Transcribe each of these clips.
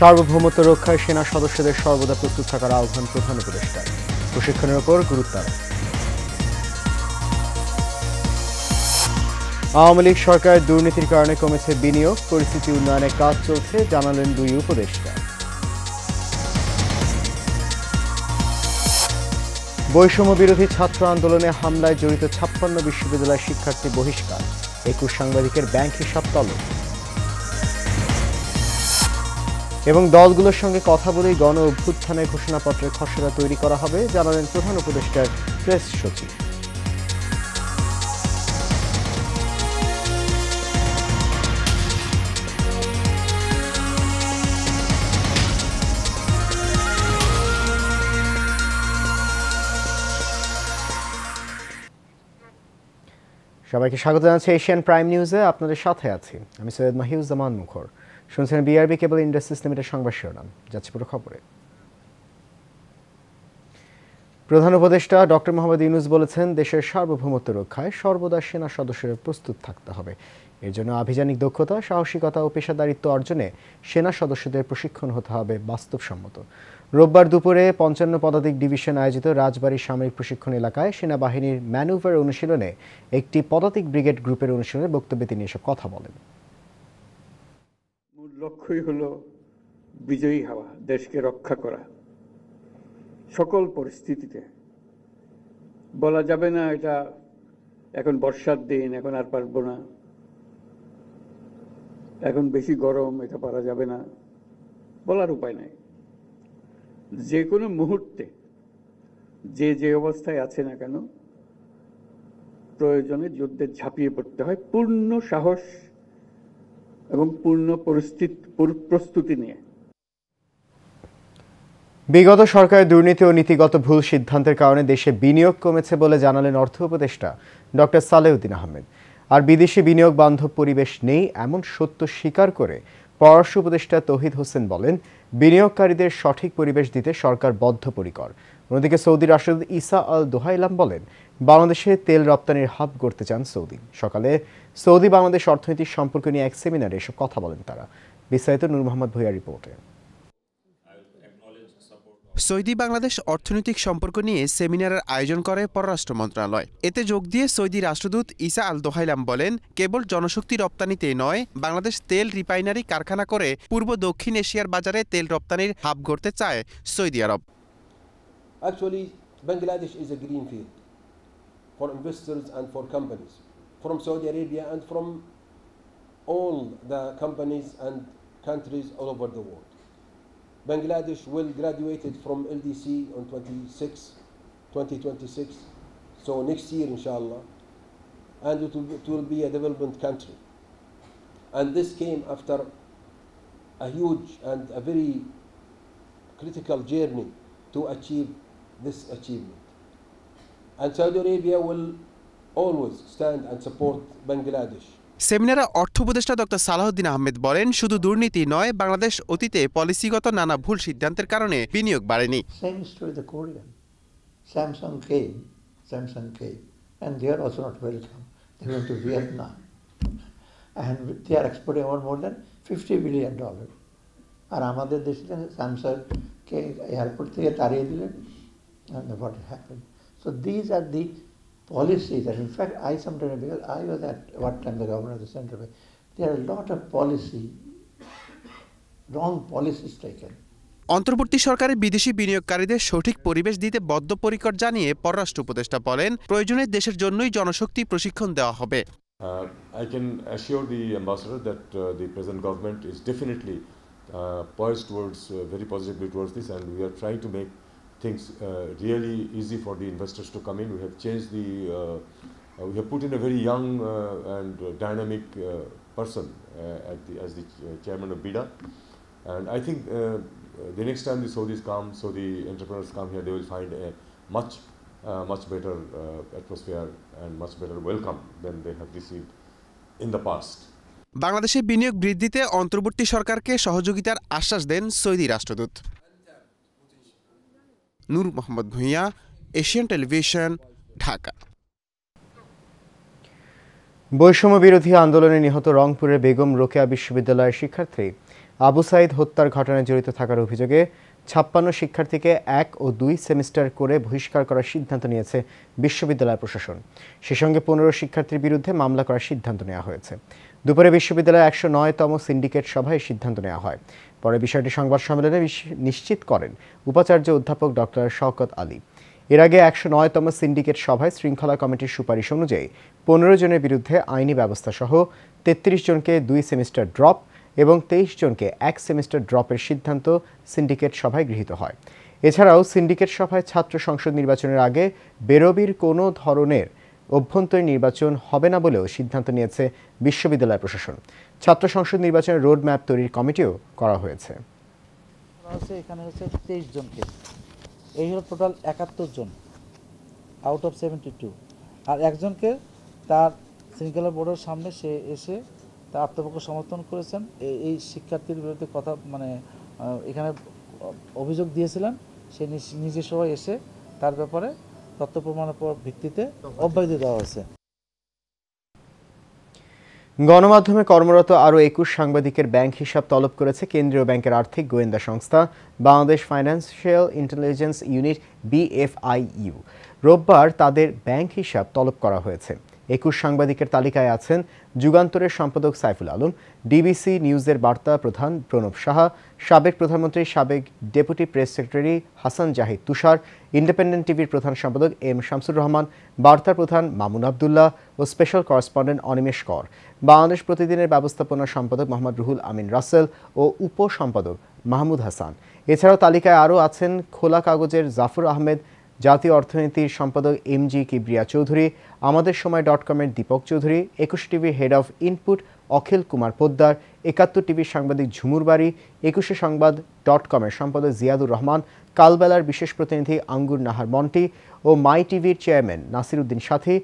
সার্বভৌমত্ব রক্ষায় সেনা সদস্যদের সর্বদা প্রস্তুত থাকার আহ্বান প্রধান উপদেষ্টার। প্রশিক্ষণের উপর গুরুত্ব আরোপ। আওয়ামী লীগ সরকারের দুর্নীতির কারণে কমেছে বিনিয়োগ, পরিস্থিতি উন্নয়নে কাজ চলছে জানালেন দুই উপদেষ্টা। বৈষম্য বিরোধী ছাত্র আন্দোলনে হামলায় জড়িত ৫৬ বিশ্ববিদ্যালয় শিক্ষার্থী বহিষ্কার, ২১ সাংবাদিকের ব্যাংক হিসাব তলব। এবং দলগুলোর সঙ্গে কথা বলেই গণ অভ্যুত্থানের ঘোষণাপত্রের খসড়া তৈরি করা হবে জানালেন প্রধান উপদেষ্টার প্রেস সচিব। সবাইকে স্বাগত জানাচ্ছি এশিয়ান প্রাইম নিউজে। আপনাদের সাথে আছি আমি সৈয়দ মাহিউজ্জামান মুখর। শুনছেন বিআরবি কেবল ইন্ডাস্ট্রিজ লিমিটেড সংবাদ শিরোনাম। যাচ্ছে পুরো খবরে। প্রধান উপদেষ্টা ডক্টর মোহাম্মদ ইউনূস বলেছেন, দেশের সার্বভৌমত্ব রক্ষায় সর্বদা সেনা সদস্যদের প্রস্তুত থাকতে হবে। এর জন্য আভিযানিক দক্ষতা, সাহসিকতা ও পেশাদারিত্ব অর্জনে সেনা সদস্যদের প্রশিক্ষণ হতে হবে বাস্তবসম্মত। রোববার দুপুরে ৫৫ পদাতিক ডিভিশন আয়োজিত রাজবাড়ী সামরিক প্রশিক্ষণ এলাকায় সেনাবাহিনীর ম্যানুভার অনুশীলনে একটি পদাতিক ব্রিগেড গ্রুপের অনুশীলনে বক্তব্যে তিনি এসব কথা বলেন। মূল লক্ষ্যই হলো বিজয়ী হওয়া, দেশকে রক্ষা করা সকল পরিস্থিতিতে। বলা যাবে না এটা এখন বর্ষার দিন, এখন আর পারবো না, এখন বেশি গরম, এটা পারা যাবে না, বলার উপায় নাই। যে কোনো মুহূর্তে যে অবস্থায় আছে না কেন প্রয়োজনে যুদ্ধে ঝাঁপিয়ে পড়তে হয় পূর্ণ সাহস এবং পূর্ণ প্রস্তুতি নিয়ে। বিগত সরকারের দুর্নীতি ও নীতিগত ভুল সিদ্ধান্তের কারণে দেশে বিনিয়োগ কমেছে বলে জানালেন অর্থ উপদেষ্টা ডক্টর সালেউদ্দিন আহমেদ। আর বিদেশি বিনিয়োগ বান্ধব পরিবেশ নেই এমন সত্য স্বীকার করে পররাষ্ট্র উপদেষ্টা তৌহিদ হোসেন বলেন, বিনিয়োগকারীদের সঠিক পরিবেশ দিতে সরকার বদ্ধপরিকর। অন্যদিকে সৌদি রাষ্ট্রদূত ইসা আল দোহাইলাম বলেন, বাংলাদেশে তেল রপ্তানির হাব গড়তে চান সৌদি। সকালে সৌদি বাংলাদেশ অর্থনৈতিক সম্পর্ক নিয়ে এক সেমিনারে এসব কথা বলেন তারা। বিস্তারিত নূর মোহাম্মদ ভূঁইয়ার রিপোর্টে। সৌদি বাংলাদেশ অর্থনৈতিক সম্পর্ক নিয়ে সেমিনারের আয়োজন করে পররাষ্ট্র মন্ত্রণালয়। এতে যোগ দিয়ে সৌদি রাষ্ট্রদূত ইসা আল দোহাইলাম বলেন, কেবল জনশক্তি রপ্তানিতে নয়, বাংলাদেশ তেল রিফাইনারি কারখানা করে পূর্ব দক্ষিণ এশিয়ার বাজারে তেল রপ্তানির হাব গড়তে চায় Saudi Arab. Actually, Bangladesh is a green field for investors and for companies from Saudi Arabia and from all the companies and countries all over the world. Bangladesh will graduate from LDC on 2026, so next year inshallah, and it will be a development country. And this came after a huge and a very critical journey to achieve this achievement. And Saudi Arabia will always stand and support Bangladesh. সেমিনারে অর্থ উপদেষ্টা doctor Salauddin Ahmed বলেন, শুধু দুর্নীতি নয়, বাংলাদেশ অতীতে পলিসিগত নানা ভুল সিদ্ধান্তের কারণে বিনিয়োগ বাড়েনি। Same is true with the Korean. Samsung came, and they are also not welcome. They went to Vietnam, and they are exporting more than $50 billion. আর আমাদের দেশে স্যামসাংকে এয়ারপোর্ট থেকে তাড়িয়ে দিলেন, and what happened. So these are the policies, and in fact I sometimes, because I was at what time the governor of the central bank, there are a lot of wrong policies taken. অন্তর্বর্তী সরকারের বিদেশি বিনিয়োগকারীদের সঠিক পরিবেশ দিতে বদ্ধপরিকর জানিয়ে পররাষ্ট্র উপদেষ্টা বলেন, প্রয়োজনে দেশের জন্যই জনশক্তি প্রশিক্ষণ দেওয়া হবে। I can assure the ambassador that the present government is definitely poised towards very positively towards this, and we are trying to make things really easy for the investors to come in. We have changed we have put in a very young and dynamic person as the chairman of BIDA, and I think the next time the Saudis come, so the entrepreneurs come here, they will find a much better atmosphere and much better welcome than they have received in the past. বাংলাদেশে বিনিয়োগ বৃদ্ধিতে অন্তর্বর্তী সরকারকে সহযোগিতার আশ্বাস দেন Saudi রাষ্ট্রদূত। নূর Mohammad Bhuiyan, Asian television, Dhaka. বৈষম্য বিরোধী আন্দোলনে নিহত রংপুরের বেগম রোকেয়া বিশ্ববিদ্যালয়ের শিক্ষার্থী আবু সাইদ হত্যার ঘটনায় জড়িত থাকার অভিযোগে 56 শিক্ষার্থীকে 1 ও 2 সেমিস্টার করে বহিষ্কার করার সিদ্ধান্ত নিয়েছে বিশ্ববিদ্যালয় প্রশাসন। সে সঙ্গে 15 শিক্ষার্থীর বিরুদ্ধে মামলা করার সিদ্ধান্ত নেওয়া হয়েছে। দুপুরে বিশ্ববিদ্যালয়ের 109তম সিন্ডিকেট সভায় সিদ্ধান্ত নেওয়া হয়। পরে বিষয়টি সংবাদ সম্মেলনে নিশ্চিত করেন উপাচার্য অধ্যাপক ডক্টর শওকত আলী। এর আগে 109তম সিন্ডিকেট সভায় শৃঙ্খলা কমিটির সুপারিশ অনুযায়ী 15 জনের বিরুদ্ধে আইনি ব্যবস্থা সহ 33 জনকে 2 সেমিস্টার ড্রপ এবং 23 জনকে 1 সেমিস্টার ড্রপের সিদ্ধান্ত সিন্ডিকেট সভায় গৃহীত হয়। এছাড়াও সিন্ডিকেট সভায় ছাত্র সংসদ নির্বাচনের আগে বেরোবির কোনো ধরনের অভ্যন্তরীণ নির্বাচন হবে না বলেও সিদ্ধান্ত নিয়েছে বিশ্ববিদ্যালয় প্রশাসন। ছাত্র সংসদ নির্বাচনের রোড ম্যাপ তৈরির কমিটিও করা হয়েছে। এখানে হচ্ছে 23 জনকে, এই হলো টোটাল 71 জন আউট অফ 72, আর একজনকে তার শৃঙ্খলা বোর্ডের সামনে সে এসে তার আত্মপক্ষ সমর্থন করেছেন। এই শিক্ষার্থীর বিরুদ্ধে কথা এখানে অভিযোগ দিয়েছিলেন, সে নিজে সবাই এসে তার ব্যাপারে তথ্য প্রমাণের ভিত্তিতে অব্যাহতি দেওয়া হয়েছে। গণমাধ্যমে কর্মরত আরও 21 সাংবাদিকের ব্যাংক হিসাব তলব করেছে কেন্দ্রীয় ব্যাংকের আর্থিক গোয়েন্দা সংস্থা Bangladesh financial intelligence unit BFIU। রোববার তাদের ব্যাংক হিসাব তলব করা হয়েছে। 21 সাংবাদিকের তালিকায় আছেন যুগান্তরের সম্পাদক সাইফুল আলম, ডিবিসি নিউজের বার্তা প্রধান প্রণব সাহা, সাবেক প্রধানমন্ত্রী সাবেক deputy press secretary Hasan Zahid Tushar, independent টিভির প্রধান সম্পাদক M শামসুর রহমান, বার্তার প্রধান মামুন আবদুল্লাহ ও স্পেশাল করেসপন্ডেন্ট অনিমেষ কর, বাংলাদেশ প্রতিদিনের ব্যবস্থাপনা সম্পাদক মোহাম্মদ রুহুল আমিন রাসেল ও উপসম্পাদক মাহমুদ হাসান। এছাড়াও তালিকায় আরও আছেন খোলা কাগজের জাফর আহমেদ, জাতীয় অর্থনীতির সম্পাদক MG কিবরিয়া চৌধুরী, আমাদের সময় .com-এর দীপক চৌধুরী, 21 টিভির হেড অফ ইনপুট অখিল কুমার পোদ্দার, 71 টিভির সাংবাদিক ঝুমুর বাড়ি, 21 সংবাদ .com-এর সম্পাদক জিয়াদুর রহমান, কালবেলার বিশেষ প্রতিনিধি আঙ্গুর নাহার মন্টি ও মাই টিভির চেয়ারম্যান নাসির উদ্দিন সাথী,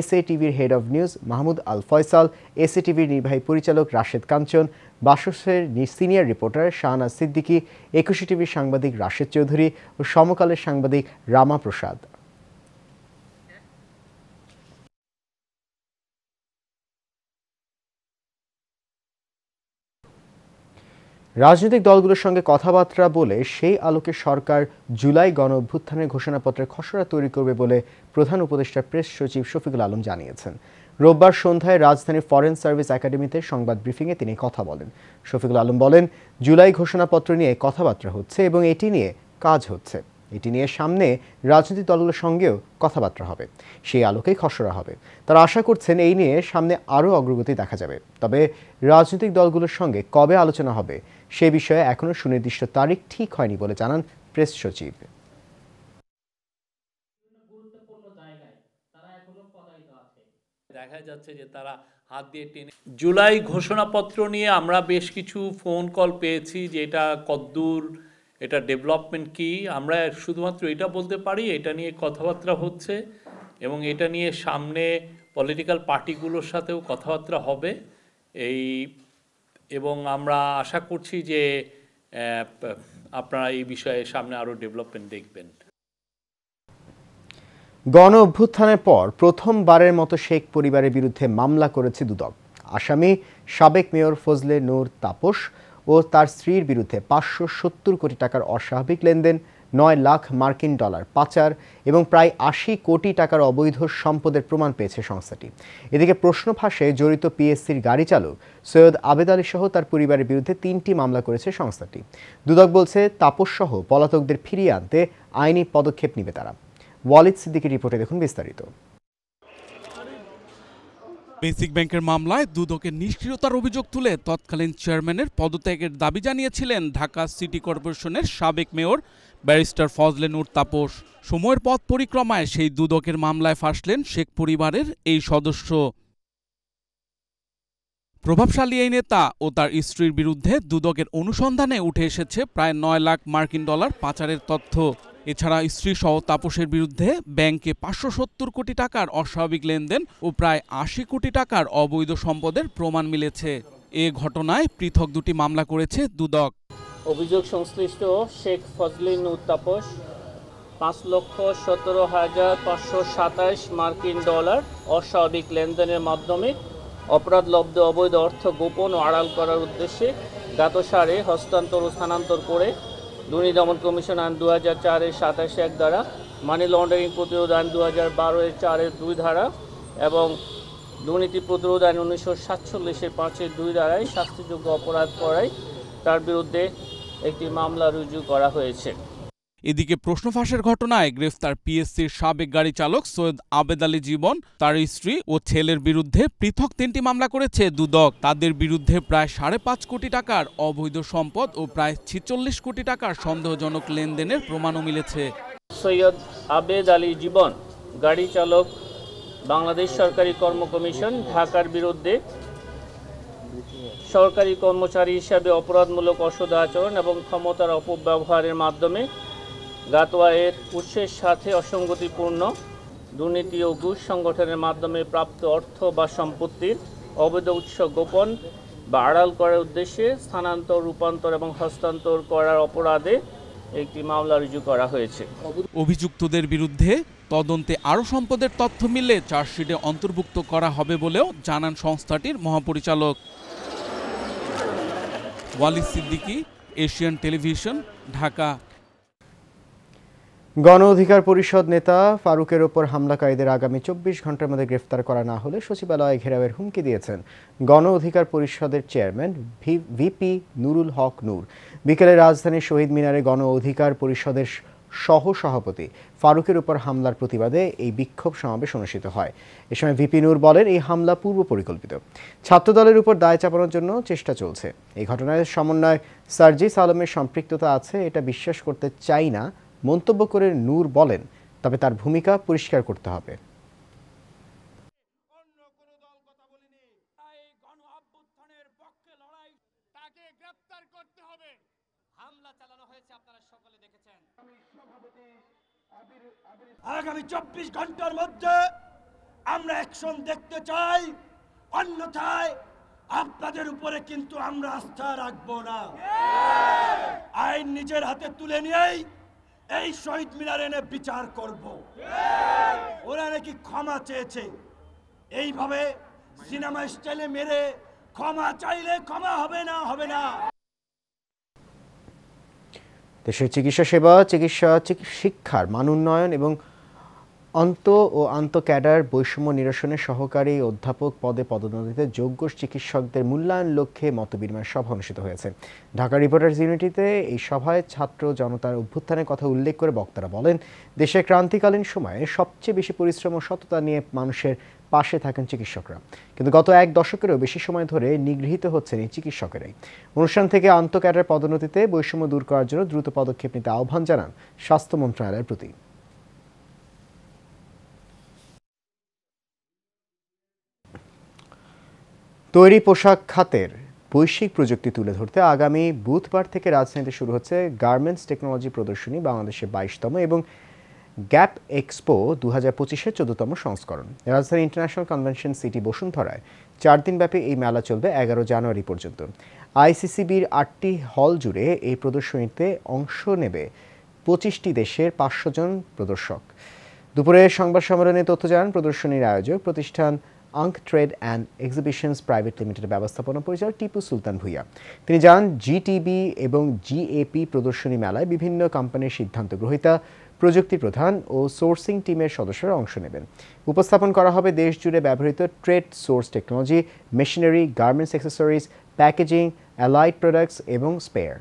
SA টিভির head of news Mahmud Al Faisal, SA টিভির নির্বাহী পরিচালক রাশেদ কাঞ্চন, বাসসের সিনিয়র রিপোর্টার শাহনাজ সিদ্দিকী, 21 টিভির সাংবাদিক রাশেদ চৌধুরী ও সমকালের সাংবাদিক রামা প্রসাদ। রাজনৈতিক দলগুলোর সঙ্গে কথাবার্তা বলে সেই আলোকে সরকার জুলাই গণ অভ্যুত্থানের ঘোষণাপত্রের খসড়া তৈরি করবে বলে প্রধান উপদেষ্টা প্রেস সচিব শফিকুল আলম জানিয়েছেন। রোববার সন্ধ্যায় রাজধানীর ফরেন সার্ভিস একাডেমিতে সংবাদ ব্রিফিংয়ে তিনি কথা বলেন। শফিকুল আলম বলেন, জুলাই ঘোষণাপত্র নিয়ে কথাবার্তা হচ্ছে এবং এটি নিয়ে কাজ হচ্ছে। এটি নিয়ে সামনে রাজনৈতিক দলগুলোর সঙ্গেও কথাবার্তা হবে, সেই আলোকেই খসড়া হবে। তারা আশা করছেন এই নিয়ে সামনে আরও অগ্রগতি দেখা যাবে। তবে রাজনৈতিক দলগুলোর সঙ্গে কবে আলোচনা হবে সে বিষয়ে এখনও সুনির্দিষ্ট তারিখ ঠিক হয়নি বলে জানান প্রেস সচিব। দেখা যাচ্ছে যে তারা হাত দিয়ে টেনে জুলাই ঘোষণাপত্র নিয়ে আমরা বেশ কিছু ফোন কল পেয়েছি যে এটা কদ্দূর, এটা ডেভেলপমেন্ট কি। আমরা শুধুমাত্র এটা বলতে পারি এটা নিয়ে কথাবার্তা হচ্ছে এবং এটা নিয়ে সামনে পলিটিক্যাল পার্টিগুলোর সাথেও কথাবার্তা হবে এবং আমরা আশা করছি যে আপনারা এই বিষয়ে সামনে আরও ডেভেলপমেন্ট দেখবেন। গণ অভ্যুত্থানের পর প্রথমবারের মতো শেখ পরিবারের বিরুদ্ধে মামলা করেছে দুদক। আসামি সাবেক মেয়র ফজলে নূর তাপস ও তার স্ত্রীর বিরুদ্ধে 570 কোটি টাকার অস্বাভাবিক লেনদেন, 9 লাখ মার্কিন ডলার পাচার এবং প্রায় 80 কোটি টাকার অবৈধ সম্পদের প্রমাণ পেয়েছে সংস্থাটি। এদিকে প্রশ্ন ফাঁসে জড়িত PSCর গাড়ি চালক সৈয়দ আবেদ আলী সহ তার পরিবারের বিরুদ্ধে 3টি মামলা করেছে সংস্থাটি। দুদক বলছে তাপস সহ পলাতকদের ফিরিয়ে আনতে আইনি পদক্ষেপ নেবে তারা। ওয়ালিদ সিদ্দিকীর রিপোর্টে দেখুন বিস্তারিত। বেসিক ব্যাংকের মামলায় দুদকের নিষ্ক্রিয়তার অভিযোগ তুলে তৎকালীন চেয়ারম্যানের পদত্যাগের দাবি জানিয়েছিলেন ঢাকা সিটি কর্পোরেশনের সাবেক মেয়র ব্যারিস্টার ফজলে নূর তাপস। সময়ের পথ পরিক্রমায় সেই দুদকের মামলায় ফাঁসলেন শেখ পরিবারের এই সদস্য। প্রভাবশালী এই নেতা ও তার স্ত্রীর বিরুদ্ধে দুদকের অনুসন্ধানে উঠে এসেছে প্রায় 9 লাখ মার্কিন ডলার পাচারের তথ্য। এছাড়া স্ত্রী সহ তাপসের বিরুদ্ধে ব্যাংকে 570 কোটি টাকার অস্বাভাবিক লেনদেন ও প্রায় 80 কোটি টাকার অবৈধ সম্পদের প্রমাণ মিলেছে। এ ঘটনায় পৃথক 2টি মামলা করেছে দুদক। অভিযোগ সংশ্লিষ্ট শেখ ফজলে নূর তাপস 5,17,527 মার্কিন ডলার অস্বাভাবিক লেনদেনের মাধ্যমে অপরাধলব্ধ অবৈধ অর্থ গোপন ও আড়াল করার উদ্দেশ্যে জ্ঞাতসারে হস্তান্তর ও স্থানান্তর করে দুর্নীতি দমন কমিশন আইন 2004-এর 27-1 ধারা, মানি লন্ডারিং প্রতিরোধ আইন 2012-এর 4-এর 2 ধারা এবং দুর্নীতি প্রতিরোধ আইন 1947-এর 5-এর 2 ধারায় শাস্তিযোগ্য অপরাধ করায় তার বিরুদ্ধে একটি মামলা রুজু করা হয়েছে। এদিকে প্রশ্ন ফাঁসের ঘটনায় গ্রেফতার পিএসসির সাবেক গাড়ি চালক সৈয়দ আবেদ আলী জীবন, তার স্ত্রী ও ছেলের বিরুদ্ধে পৃথক 3টি মামলা করেছে দুদক। তাদের বিরুদ্ধে প্রায় 5.5 কোটি টাকার অবৈধ সম্পদ ও প্রায় 46 কোটি টাকার সন্দেহজনক লেনদেনের প্রমাণও মিলেছে। সৈয়দ আবেদ আলী জীবন, গাড়ি চালক, বাংলাদেশ সরকারি কর্ম কমিশন, ঢাকার বিরুদ্ধে সরকারি কর্মচারী হিসাবে অপরাধমূলক অসৎ আচরণ এবং ক্ষমতার অপব্যবহারের মাধ্যমে জ্ঞাত আয়ের উৎসের সাথে অসঙ্গতিপূর্ণ দুর্নীতি ও ঘুষ সংগঠনের মাধ্যমে প্রাপ্ত অর্থ বা সম্পত্তির অবৈধ উৎস গোপন বা আড়াল করার উদ্দেশ্যে স্থানান্তর, রূপান্তর এবং হস্তান্তর করার অপরাধে একটি মামলা রুজু করা হয়েছে। অভিযুক্তদের বিরুদ্ধে তদন্তে আরও সম্পদের তথ্য মিললে চার্জশিটে অন্তর্ভুক্ত করা হবে বলেও জানান সংস্থাটির মহাপরিচালক। Walid Siddiqui, Asian television, Dhaka. গণ অধিকার পরিষদ নেতা ফারুকের ওপর হামলাকারীদের আগামী 24 ঘন্টার মধ্যে গ্রেফতার করা না হলে সচিবালয়ে ঘেরাওয়ের হুমকি দিয়েছেন গণ অধিকার পরিষদের চেয়ারম্যান ভিপি নুরুল হক নূর। বিকেলে রাজধানীর শহীদ মিনারে গণ অধিকার পরিষদের সহ সভাপতি ফারুকের উপর হামলার প্রতিবাদে এই বিক্ষোভ সমাবেশ অনুষ্ঠিত হয়। এ সময় ভিপি নূর বলেন, এই হামলা পূর্ব পরিকল্পিত, ছাত্রদলের উপর দায় চাপানোর জন্য চেষ্টা চলছে। এই ঘটনায় সমন্বয়ক সার্জিস আলমের সম্পৃক্ততা আছে এটা বিশ্বাস করতে চাই না মন্তব্য করে নূর বলেন, তবে তার ভূমিকা পরিষ্কার করতে হবে। আগামী 24 ঘন্টার মধ্যে আমরা অ্যাকশন দেখতে চাই, অন্যথায় আপনাদের উপরে কিন্তু আমরা আস্থা রাখবো না। আইন নিজের হাতে তুলে নিয়েই এই শহীদ মিনার এনে বিচার করব। ওরা নাকি ক্ষমা চেয়েছে, এইভাবে সিনেমা স্টাইলে মেরে ক্ষমা চাইলে ক্ষমা হবে না, হবে না। দেশের চিকিৎসা সেবা, শিক্ষার মান উন্নয়ন এবং আন্ত ক্যাডার বৈষম্য নিরসনে সহকারী অধ্যাপক পদে পদোন্নতিতে যোগ্য চিকিৎসকদের মূল্যায়ন লক্ষ্যে মতবিনিময় সভা অনুষ্ঠিত হয়েছে। ঢাকা রিপোর্টার্স ইউনিটিতে এই সভায় ছাত্র জনতার অভ্যুত্থানের কথা উল্লেখ করে বক্তারা বলেন, দেশের ক্রান্তিকালীন সময়ে সবচেয়ে বেশি পরিশ্রম ও সততা নিয়ে মানুষের পাশে থাকেন চিকিৎসকরা, কিন্তু গত এক দশকেরও বেশি সময় ধরে নিগৃহীত হচ্ছেন এই চিকিৎসকেরাই। অনুষ্ঠান থেকে আন্ত ক্যাডার পদোন্নতিতে বৈষম্য দূর করার জন্য দ্রুত পদক্ষেপ নিতে আহ্বান জানান স্বাস্থ্য মন্ত্রণালয়ের প্রতি। তৈরি পোশাক খাতের বৈশ্বিক প্রযুক্তি তুলে ধরতে আগামী বুধবার থেকে রাজধানীতে শুরু হচ্ছে গার্মেন্টস টেকনোলজি প্রদর্শনী, বাংলাদেশের 22তম এবং গ্যাপ এক্সপো 2025-এর 14তম সংস্করণ। রাজধানী ইন্টারন্যাশনাল কনভেনশন সিটি বসুন্ধরায় 4 দিনব্যাপী এই মেলা চলবে 11 জানুয়ারি পর্যন্ত। আইসিসিবির 8টি হল জুড়ে এই প্রদর্শনীতে অংশ নেবে 25টি দেশের 500 জন প্রদর্শক। দুপুরে সংবাদ সম্মেলনে তথ্য জানান প্রদর্শনীর আয়োজক প্রতিষ্ঠান আঙ্ক ট্রেড অ্যান্ড এক্সিবিশনস প্রাইভেট লিমিটেডের ব্যবস্থাপনা পরিচালক টিপু সুলতান ভুইয়া। তিনি জানান, জিটিবি এবং জিএপি প্রদর্শনী মেলায় বিভিন্ন কোম্পানির সিদ্ধান্ত গ্রহীতা, প্রযুক্তি প্রধান ও সোর্সিং টিমের সদস্যরা অংশ নেবেন। উপস্থাপন করা হবে দেশ জুড়ে ব্যবহৃত trade source technology, machinery, garments accessories, packaging, allied products এবং স্পেয়ার।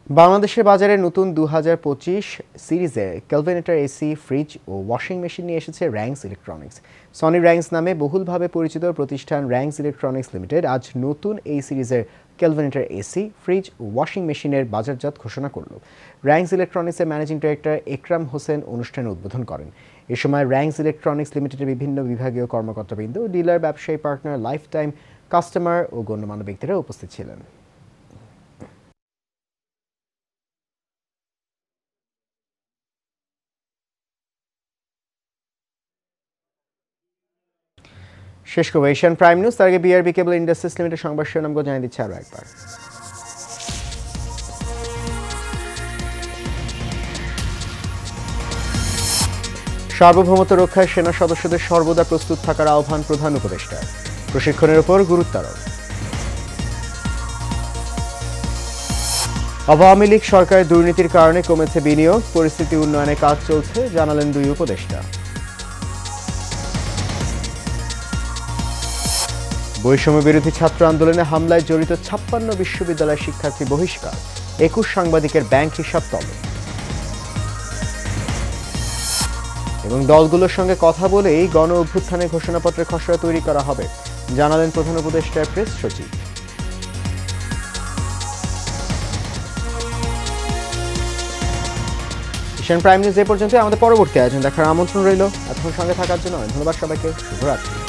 বাংলাদেশের বাজারে নতুন 2025 সিরিজের কেলভিনেটর এসি, ফ্রিজ ও ওয়াশিং মেশিন নিয়ে এসেছে র্যাংস ইলেকট্রনিক্স। সনি র্যাংস নামে বহুলভাবে পরিচিত প্রতিষ্ঠান র্যাংস ইলেকট্রনিক্স লিমিটেড আজ নতুন এই সিরিজের কেলভিনেটর এসি, ফ্রিজ ও ওয়াশিং মেশিনের বাজারজাত ঘোষণা করল। র্যাংস ইলেকট্রনিক্সের ম্যানেজিং ডিরেক্টর একরাম হোসেন অনুষ্ঠানে উদ্বোধন করেন। এ সময় র্যাংস ইলেকট্রনিক্স লিমিটেডের বিভিন্ন বিভাগীয় কর্মকর্তাবৃন্দ, ডিলার, ব্যবসায়ী পার্টনার, লাইফ টাইম কাস্টমার ও গণ্যমান্য ব্যক্তিরা উপস্থিত ছিলেন। শেষ করবো এশিয়ান প্রাইম নিউজ, তার আগে বিআরবি কেবল ইন্ডাস্ট্রিজ লিমিটেড সংবাদ শিরোনামগুলো জানিয়ে দিচ্ছে আরও একবার। সার্বভৌমত্ব রক্ষায় সেনা সদস্যদের সর্বদা প্রস্তুত থাকার আহ্বান প্রধান উপদেষ্টা। প্রশিক্ষণের উপর গুরুত্ব আরোপ। আওয়ামী লীগ সরকারের দুর্নীতির কারণে কমেছে বিনিয়োগ, পরিস্থিতি উন্নয়নে কাজ চলছে জানালেন দুই উপদেষ্টা। বৈষম্য বিরোধী ছাত্র আন্দোলনে হামলায় জড়িত 56 বিশ্ববিদ্যালয় শিক্ষার্থী বহিষ্কার, 21 সাংবাদিকের ব্যাংক হিসাব তলব। এবং দলগুলোর সঙ্গে কথা বলেই গণ অভ্যুত্থানের ঘোষণাপত্রের খসড়া তৈরি করা হবে জানালেন প্রধান উপদেষ্টার প্রেস সচিব। এশিয়ান প্রাইম নিউজ এ পর্যন্ত। আমাদের পরবর্তী আয়োজন দেখার আমন্ত্রণ রইল। এতক্ষণ সঙ্গে থাকার জন্য ধন্যবাদ সবাইকে। শুভরাত্রি।